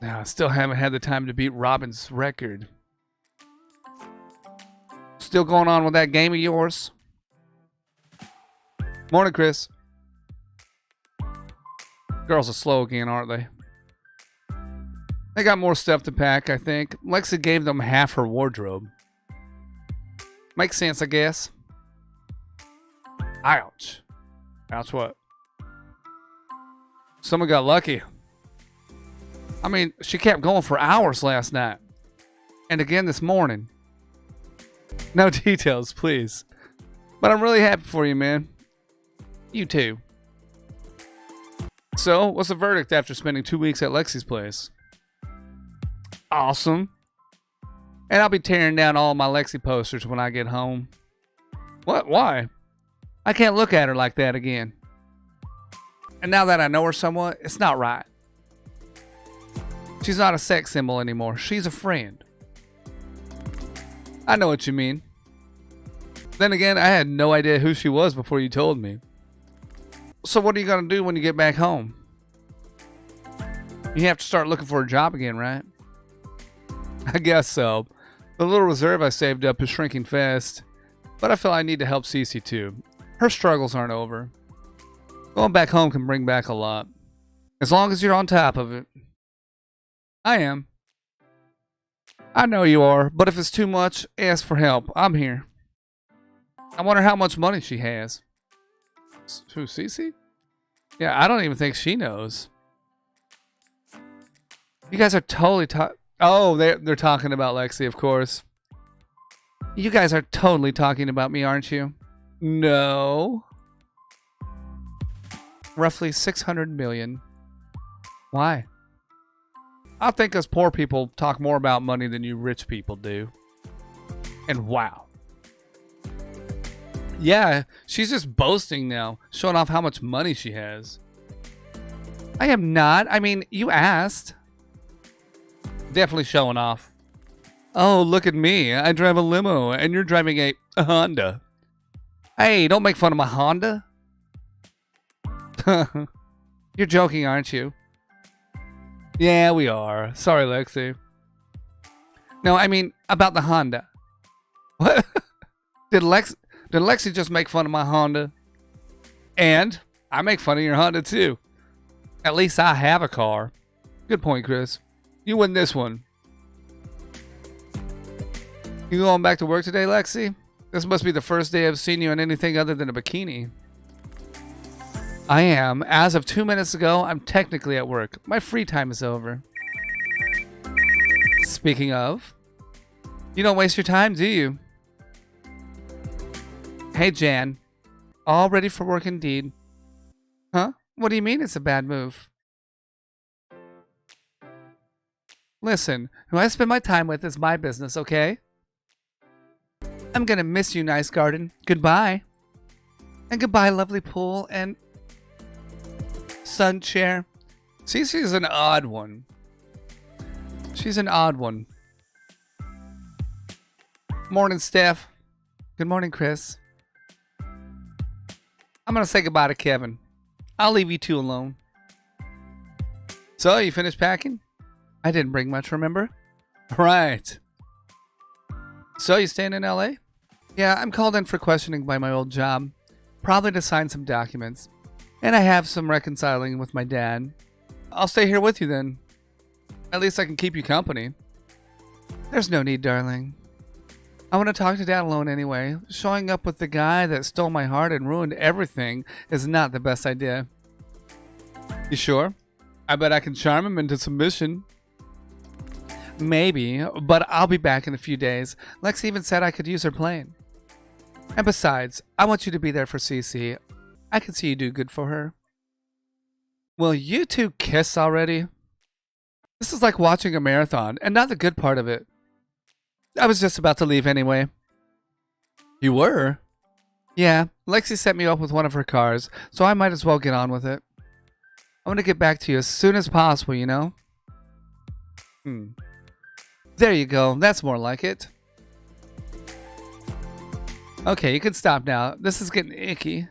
Now, I still haven't had the time to beat Robin's record. Still going on with that game of yours? Morning, Chris. Girls are slow again, aren't they? They got more stuff to pack, I think. Lexi gave them half her wardrobe. Makes sense, I guess. Ouch. Ouch what? Someone got lucky. I mean, she kept going for hours last night. And again this morning. No details, please. But I'm really happy for you, man. You too. So, what's the verdict after spending 2 weeks at Lexi's place? Awesome. And I'll be tearing down all my Lexi posters when I get home. What? Why? I can't look at her like that again. And now that I know her somewhat, it's not right. She's not a sex symbol anymore. She's a friend. I know what you mean. Then again, I had no idea who she was before you told me. So what are you going to do when you get back home? You have to start looking for a job again, right? I guess so. The little reserve I saved up is shrinking fast. But I feel I need to help Cece too. Her struggles aren't over. Going back home can bring back a lot. As long as you're on top of it. I am. I know you are, but if it's too much, ask for help. I'm here. I wonder how much money she has. Who, Cece? Yeah, I don't even think she knows. You guys are totally oh, they're talking about Lexi, of course. You guys are totally talking about me, aren't you? No. Roughly 600 million. Why? I think us poor people talk more about money than you rich people do. And wow. Yeah, she's just boasting now, showing off how much money she has. I am not. I mean, you asked. Definitely showing off. Oh, look at me. I drive a limo, and you're driving a Honda. Hey, don't make fun of my Honda. You're joking, aren't you? Yeah, we are. Sorry, Lexi. No, I mean, about the Honda. What? Did Lexi just make fun of my Honda? And I make fun of your Honda, too. At least I have a car. Good point, Chris. You win this one. You going back to work today, Lexi? This must be the first day I've seen you in anything other than a bikini. I am. As of 2 minutes ago, I'm technically at work. My free time is over. Speaking of, you don't waste your time, do you? Hey, Jan. All ready for work indeed. Huh? What do you mean it's a bad move? Listen, who I spend my time with is my business, okay? I'm gonna miss you, nice garden. Goodbye. And goodbye, lovely pool and sun chair. Cece's an odd one. She's an odd one. Morning, Steph. Good morning, Chris. I'm gonna say goodbye to Kevin. I'll leave you two alone. So, you finished packing? I didn't bring much, remember? Right. So, you staying in LA? Yeah, I'm called in for questioning by my old job. Probably to sign some documents. And I have some reconciling with my dad. I'll stay here with you then. At least I can keep you company. There's no need, darling. I want to talk to Dad alone anyway. Showing up with the guy that stole my heart and ruined everything is not the best idea. You sure? I bet I can charm him into submission. Maybe, but I'll be back in a few days. Lex even said I could use her plane. And besides, I want you to be there for Cece. I can see you do good for her. Will you two kiss already? This is like watching a marathon, and not the good part of it. I was just about to leave anyway. You were? Yeah, Lexi set me up with one of her cars, so I might as well get on with it. I want to get back to you as soon as possible, you know? There you go. That's more like it. Okay, you can stop now. This is getting icky.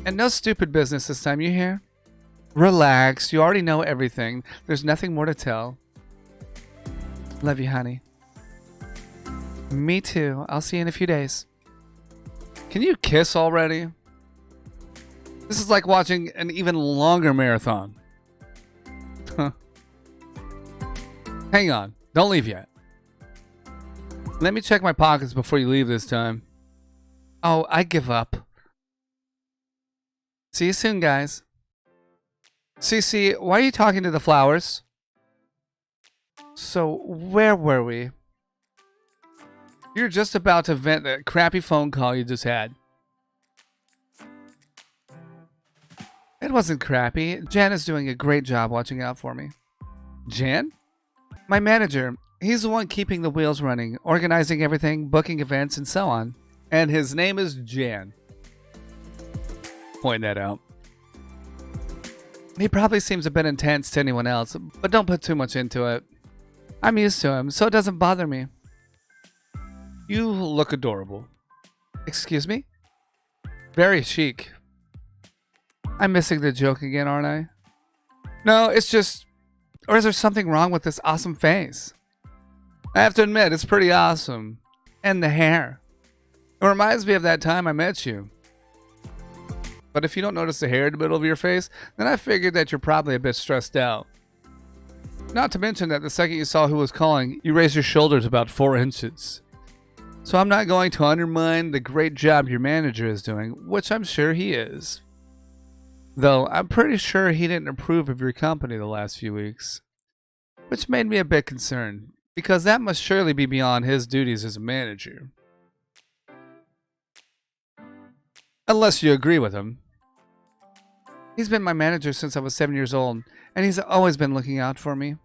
And no stupid business this time, you hear? Relax. You already know everything. There's nothing more to tell. Love you, honey. Me too. I'll see you in a few days. Can you kiss already? This is like watching an even longer marathon. Hang on. Don't leave yet. Let me check my pockets before you leave this time. Oh, I give up. See you soon, guys. Cece, why are you talking to the flowers? So, where were we? You're just about to vent that crappy phone call you just had. It wasn't crappy. Jan is doing a great job watching out for me. Jan? My manager. He's the one keeping the wheels running, organizing everything, booking events, and so on. And his name is Jan. Point that out. He probably seems a bit intense to anyone else, but don't put too much into it. I'm used to him, so it doesn't bother me. You look adorable. Excuse me? Very chic. I'm missing the joke again, aren't I? No, it's just... Or is there something wrong with this awesome face? I have to admit, it's pretty awesome. And the hair. It reminds me of that time I met you. But if you don't notice the hair in the middle of your face, then I figured that you're probably a bit stressed out. Not to mention that the second you saw who was calling, you raised your shoulders about 4 inches. So I'm not going to undermine the great job your manager is doing, which I'm sure he is. Though I'm pretty sure he didn't approve of your company the last few weeks. Which made me a bit concerned, because that must surely be beyond his duties as a manager. Unless you agree with him. He's been my manager since I was 7 years old, and he's always been looking out for me.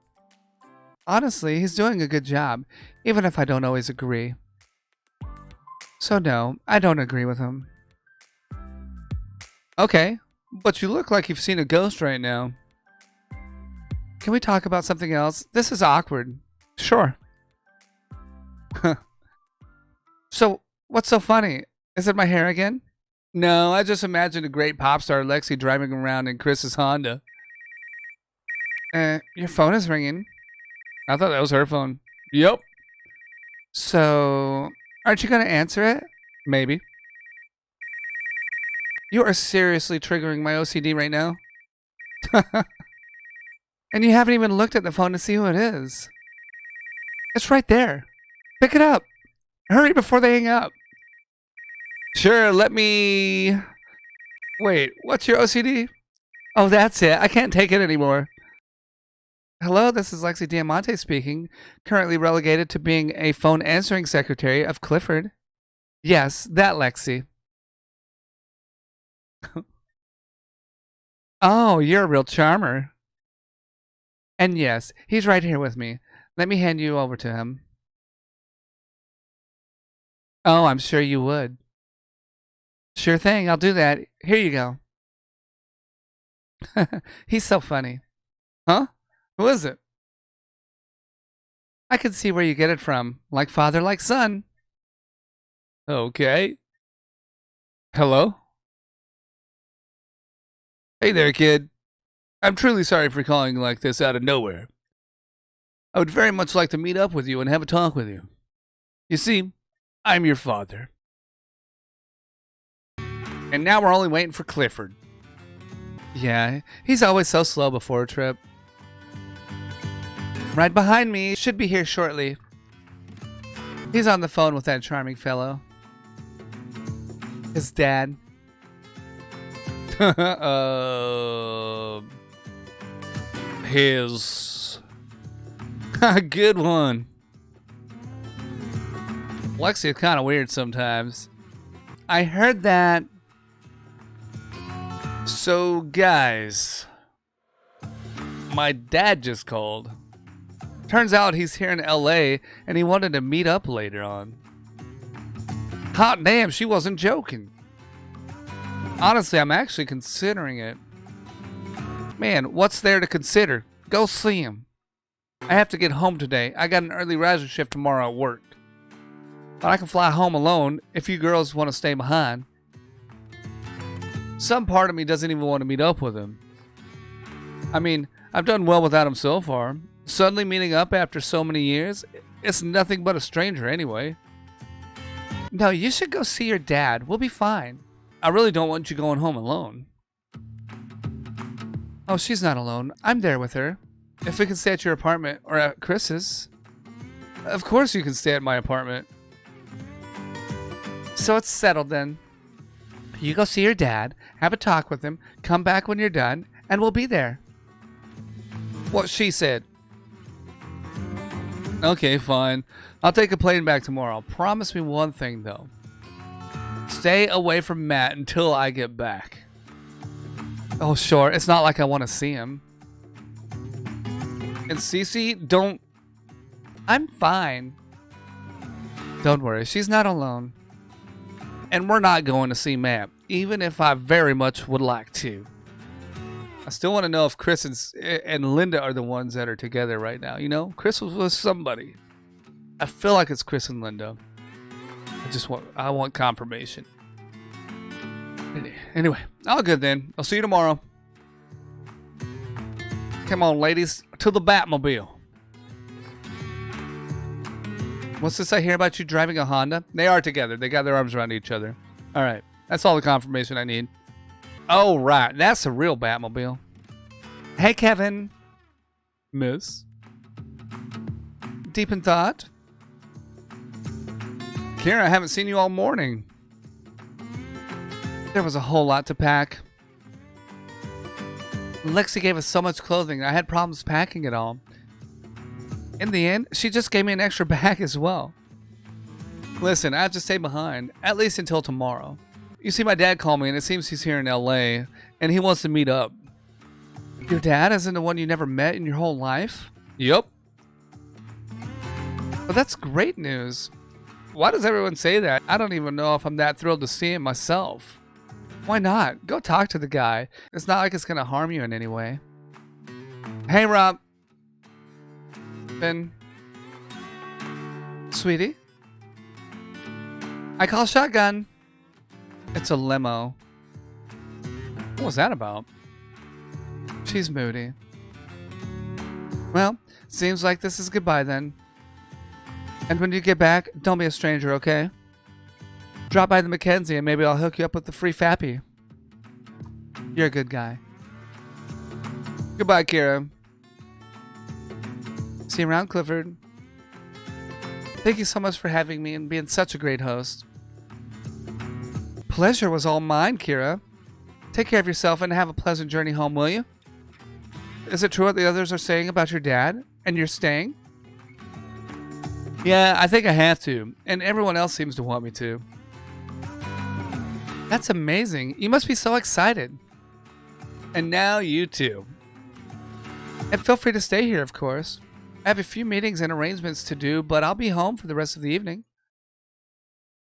Honestly, he's doing a good job, even if I don't always agree. So no, I don't agree with him. Okay, but you look like you've seen a ghost right now. Can we talk about something else? This is awkward. Sure. So, what's so funny? Is it my hair again? No, I just imagined a great pop star Lexi driving around in Chris's Honda. Your phone is ringing. I thought that was her phone. Yep. So, aren't you going to answer it? Maybe. You are seriously triggering my OCD right now. And you haven't even looked at the phone to see who it is. It's right there. Pick it up. Hurry before they hang up. Sure, let me... Wait, what's your OCD? Oh, that's it. I can't take it anymore. Hello, this is Lexi Diamante speaking, currently relegated to being a phone answering secretary of Clifford. Yes, that Lexi. Oh, you're a real charmer. And yes, he's right here with me. Let me hand you over to him. Oh, I'm sure you would. Sure thing, I'll do that. Here you go. He's so funny. Huh? Who is it? I can see where you get it from. Like father, like son. Okay. Hello? Hey there, kid. I'm truly sorry for calling like this out of nowhere. I would very much like to meet up with you and have a talk with you. You see, I'm your father. And now we're only waiting for Clifford. Yeah, he's always so slow before a trip. Right behind me. Should be here shortly. He's on the phone with that charming fellow. His dad. His... Good one. Lexi is kind of weird sometimes. I heard that. So, guys, my dad just called. Turns out he's here in LA and he wanted to meet up later on. Hot damn, she wasn't joking. Honestly, I'm actually considering it. Man, what's there to consider? Go see him. I have to get home today. I got an early riser shift tomorrow at work. But I can fly home alone if you girls want to stay behind. Some part of me doesn't even want to meet up with him. I mean, I've done well without him so far. Suddenly meeting up after so many years, it's nothing but a stranger anyway. No, you should go see your dad. We'll be fine. I really don't want you going home alone. Oh, she's not alone. I'm there with her. If we can stay at your apartment or at Chris's. Of course you can stay at my apartment. So it's settled then. You go see your dad, have a talk with him, come back when you're done, and we'll be there. What she said. Okay, fine. I'll take a plane back tomorrow. Promise me one thing, though. Stay away from Matt until I get back. Oh, sure. It's not like I want to see him. And Cece, don't... I'm fine. Don't worry. She's not alone. And we're not going to see Matt, even if I very much would like to. I still want to know if Chris and Linda are the ones that are together right now. You know, Chris was with somebody. I feel like it's Chris and Linda. I want confirmation. Anyway, all good then. I'll see you tomorrow. Come on, ladies, to the Batmobile. What's this I hear about you driving a Honda? They are together. They got their arms around each other. All right, that's all the confirmation I need. Oh, right. That's a real Batmobile. Hey, Kevin. Miss. Deep in thought. Kira, I haven't seen you all morning. There was a whole lot to pack. Lexi gave us so much clothing, I had problems packing it all. In the end, she just gave me an extra bag as well. Listen, I have to stay behind, at least until tomorrow. You see, my dad called me, and it seems he's here in LA, and he wants to meet up. Your dad isn't the one you never met in your whole life? Yup. Well, that's great news. Why does everyone say that? I don't even know if I'm that thrilled to see him myself. Why not? Go talk to the guy. It's not like it's going to harm you in any way. Hey, Rob. Ben. Sweetie? I call shotgun. It's a limo. What was that about? She's moody. Well, seems like this is goodbye then. And when you get back, don't be a stranger, okay? Drop by the Mackenzie and maybe I'll hook you up with the free fappy. You're a good guy. Goodbye, Kira. See you around, Clifford. Thank you so much for having me and being such a great host. Pleasure was all mine, Kira. Take care of yourself and have a pleasant journey home, will you? Is it true what the others are saying about your dad? And you're staying? Yeah, I think I have to. And everyone else seems to want me to. That's amazing. You must be so excited. And now you too. And feel free to stay here, of course. I have a few meetings and arrangements to do, but I'll be home for the rest of the evening.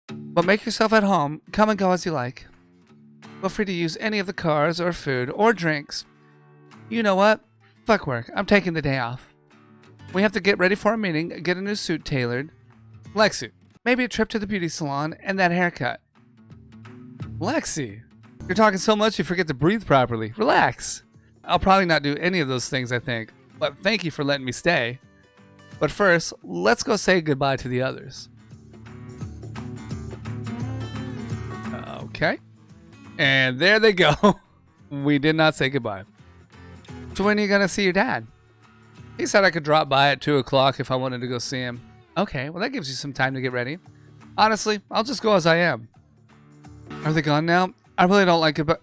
But make yourself at home. Come and go as you like. Feel free to use any of the cars or food or drinks. You know what? Fuck work. I'm taking the day off. We have to get ready for a meeting, get a new suit tailored. Lexi, maybe a trip to the beauty salon and that haircut. Lexi, you're talking so much you forget to breathe properly. Relax. I'll probably not do any of those things, I think. But thank you for letting me stay. But first, let's go say goodbye to the others. Okay. And there they go. We did not say goodbye. So when are you going to see your dad? He said I could drop by at 2 o'clock if I wanted to go see him. Okay, well that gives you some time to get ready. Honestly, I'll just go as I am. Are they gone now? I really don't like it, but...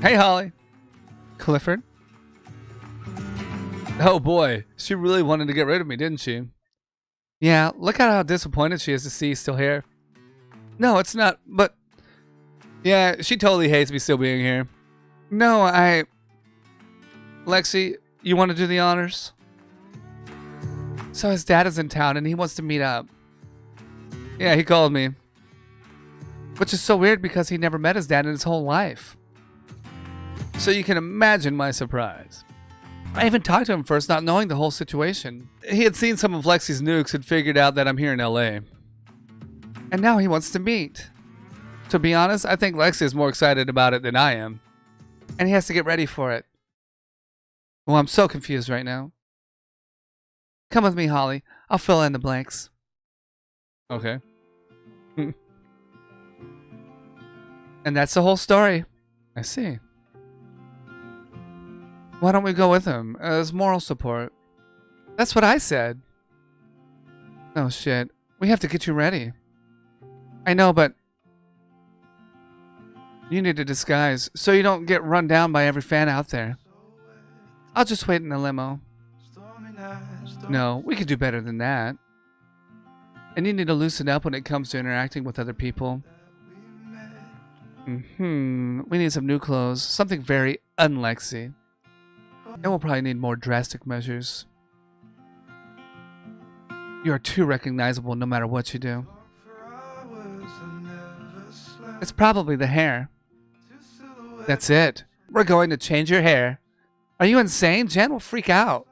Hey, Holly. Clifford. Oh boy, she really wanted to get rid of me, didn't she? Yeah, look at how disappointed she is to see you still here. No, it's not, but... Yeah, she totally hates me still being here. No, Lexi, you want to do the honors? So his dad is in town and he wants to meet up. Yeah, he called me. Which is so weird because he never met his dad in his whole life. So you can imagine my surprise. I even talked to him first, not knowing the whole situation. He had seen some of Lexi's nukes and figured out that I'm here in LA. And now he wants to meet. To be honest, I think Lexi is more excited about it than I am. And he has to get ready for it. Well, I'm so confused right now. Come with me, Holly. I'll fill in the blanks. Okay. And that's the whole story. I see. Why don't we go with him as moral support? That's what I said. Oh, shit. We have to get you ready. I know, but you need a disguise so you don't get run down by every fan out there. I'll just wait in the limo. No, we could do better than that. And you need to loosen up when it comes to interacting with other people. We need some new clothes. Something very un-Lexi. And we'll probably need more drastic measures. You are too recognizable no matter what you do. It's probably the hair. That's it. We're going to change your hair. Are you insane? Jan will freak out.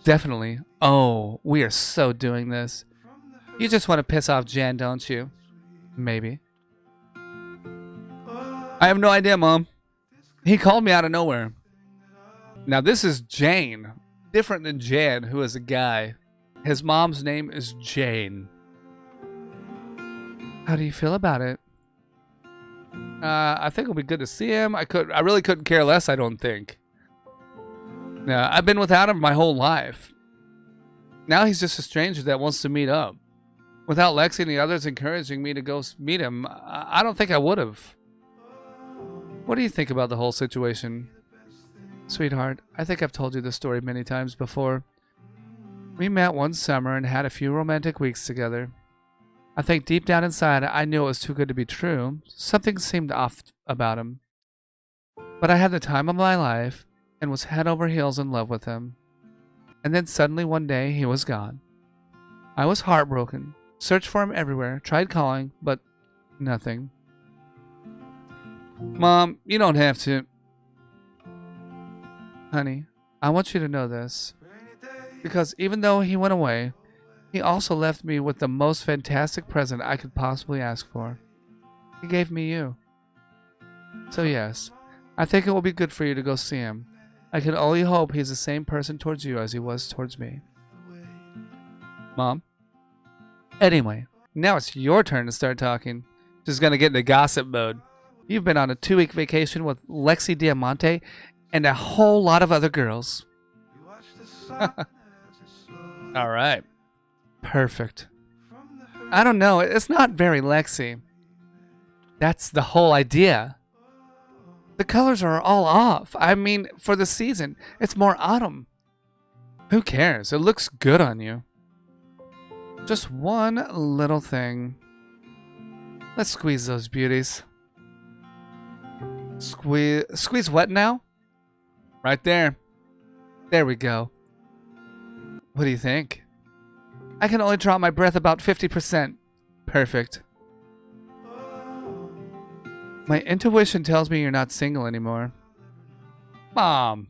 Definitely. Oh, we are so doing this. You just want to piss off Jan, don't you? Maybe. I have no idea, Mom. He called me out of nowhere. Now this is Jane. Different than Jan, who is a guy. His mom's name is Jane. How do you feel about it? I think it'll be good to see him. I really couldn't care less, I don't think. Yeah, I've been without him my whole life. Now he's just a stranger that wants to meet up. Without Lexi and the others encouraging me to go meet him, I don't think I would have. What do you think about the whole situation? Sweetheart, I think I've told you this story many times before. We met one summer and had a few romantic weeks together. I think deep down inside I knew it was too good to be true. Something seemed off about him. But I had the time of my life and was head over heels in love with him. And then suddenly one day he was gone. I was heartbroken. Searched for him everywhere. Tried calling, but nothing. Mom, you don't have to. Honey, I want you to know this. Because even though he went away, he also left me with the most fantastic present I could possibly ask for. He gave me you. So yes, I think it will be good for you to go see him. I can only hope he's the same person towards you as he was towards me. Mom? Anyway, now it's your turn to start talking. Just gonna get into gossip mode. You've been on a 2-week vacation with Lexi Diamante and a whole lot of other girls. All right. Perfect. I don't know. It's not very Lexi. That's the whole idea. The colors are all off. I mean, for the season, it's more autumn. Who cares? It looks good on you. Just one little thing. Let's squeeze those beauties. Squeeze what now? Right there. There we go. What do you think? I can only draw my breath about 50%. Perfect. My intuition tells me you're not single anymore. Mom.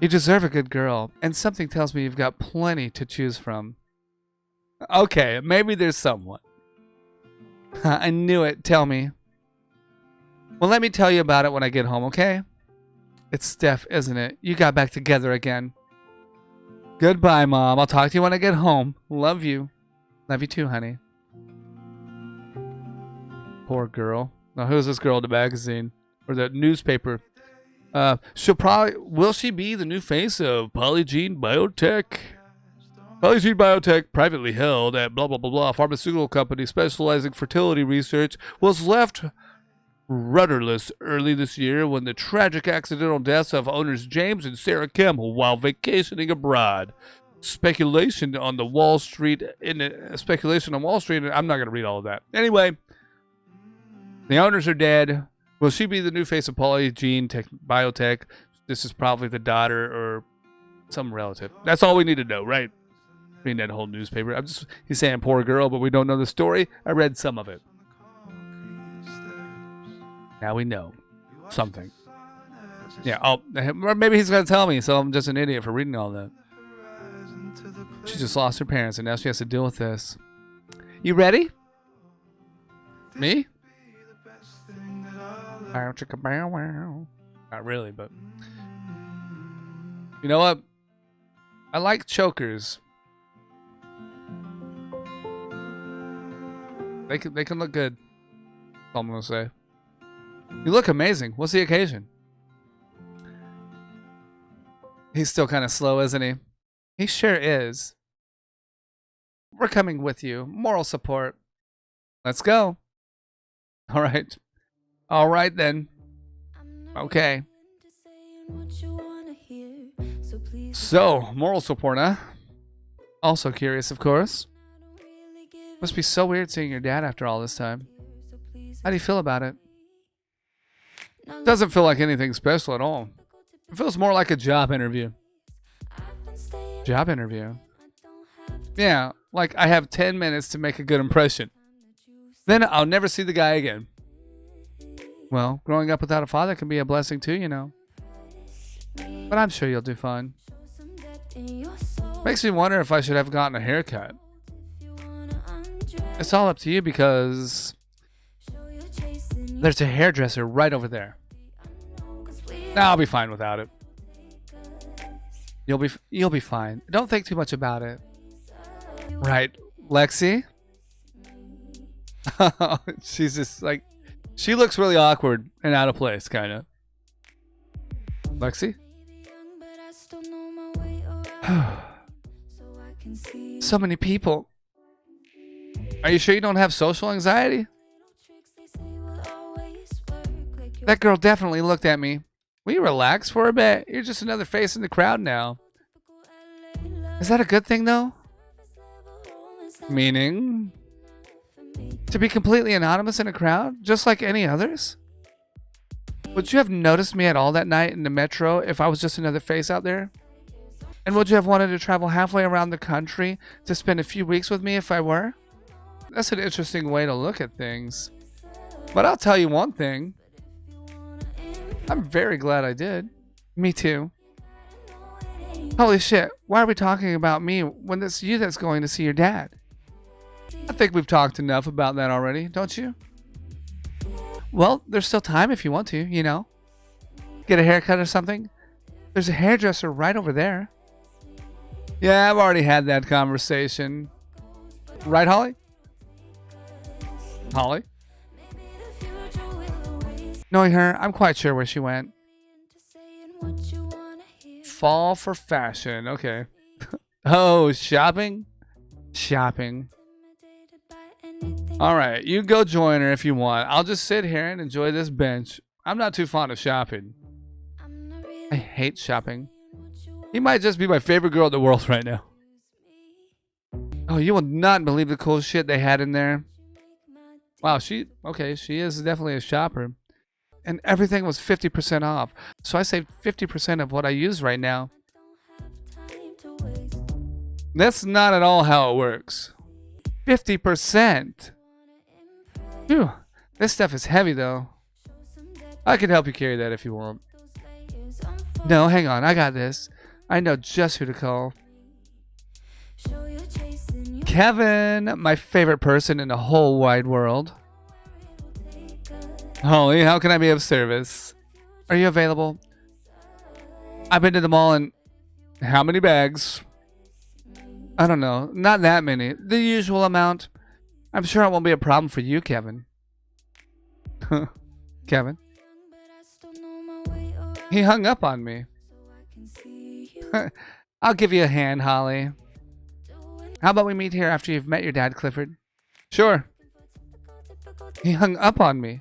You deserve a good girl, and something tells me you've got plenty to choose from. Okay, maybe there's someone. I knew it. Tell me. Well, let me tell you about it when I get home, okay? It's Steph, isn't it? You got back together again. Goodbye, Mom. I'll talk to you when I get home. Love you. Love you too, honey. Poor girl. Now, who's this girl in the magazine? Or the newspaper? Will she be the new face of Polygene Biotech? Polygene Biotech, privately held at blah, blah, blah, blah, pharmaceutical company specializing fertility research, was left rudderless early this year when the tragic accidental deaths of owners James and Sarah Kimmel while vacationing abroad. Speculation on Wall Street. I'm not going to read all of that. Anyway, the owners are dead. Will she be the new face of Polygene Biotech? This is probably the daughter or some relative. That's all we need to know, right? Reading that whole newspaper. He's saying poor girl, but we don't know the story. I read some of it. Now we know something. Yeah, or maybe he's going to tell me, so I'm just an idiot for reading all that. She just lost her parents, and now she has to deal with this. You ready? Me? Not really, but you know what? I like chokers. They can look good. That's all I'm gonna say. You look amazing. What's the occasion? He's still kind of slow, isn't he? He sure is. We're coming with you. Moral support. Let's go. All right. All right then. Okay. So, moral support, huh? Also curious, of course. Must be so weird seeing your dad after all this time. How do you feel about it? Doesn't feel like anything special at all. It feels more like a job interview. Job interview? Yeah, like I have 10 minutes to make a good impression. Then I'll never see the guy again. Well, growing up without a father can be a blessing too, you know. But I'm sure you'll do fine. Makes me wonder if I should have gotten a haircut. It's all up to you because there's a hairdresser right over there. Nah, I'll be fine without it. You'll be fine. Don't think too much about it. Right, Lexi? She's just like, she looks really awkward and out of place, kind of. Lexi? So many people. Are you sure you don't have social anxiety? That girl definitely looked at me. Will you relax for a bit? You're just another face in the crowd now. Is that a good thing, though? Meaning? To be completely anonymous in a crowd, just like any others? Would you have noticed me at all that night in the metro if I was just another face out there? And would you have wanted to travel halfway around the country to spend a few weeks with me if I were? That's an interesting way to look at things. But I'll tell you one thing. I'm very glad I did. Me too. Holy shit, why are we talking about me when it's you that's going to see your dad? I think we've talked enough about that already, don't you? Well, there's still time if you want to, you know. Get a haircut or something. There's a hairdresser right over there. Yeah, I've already had that conversation. Right, Holly? Holly? Knowing her, I'm quite sure where she went. Fall for fashion. Okay. Oh, shopping? Shopping. Alright, you go join her if you want. I'll just sit here and enjoy this bench. I'm not too fond of shopping. I hate shopping. You might just be my favorite girl in the world right now. Oh, you will not believe the cool shit they had in there. Wow, she is definitely a shopper. And everything was 50% off. So I saved 50% of what I use right now. That's not at all how it works. 50%. Phew, this stuff is heavy though. I can help you carry that if you want. No, hang on, I got this. I know just who to call. Kevin, my favorite person in the whole wide world. Holly, how can I be of service? Are you available? I've been to the mall and how many bags? I don't know, not that many. The usual amount. I'm sure it won't be a problem for you, Kevin. Kevin? He hung up on me. I'll give you a hand, Holly. How about we meet here after you've met your dad, Clifford? Sure. He hung up on me.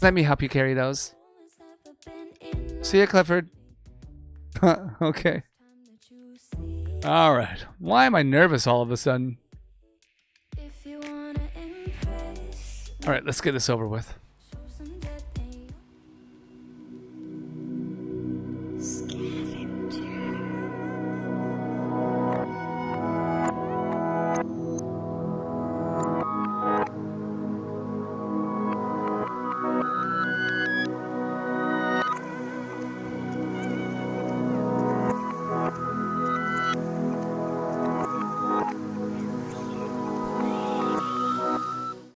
Let me help you carry those. See ya, Clifford. Okay. Alright. Why am I nervous all of a sudden? Alright, let's get this over with.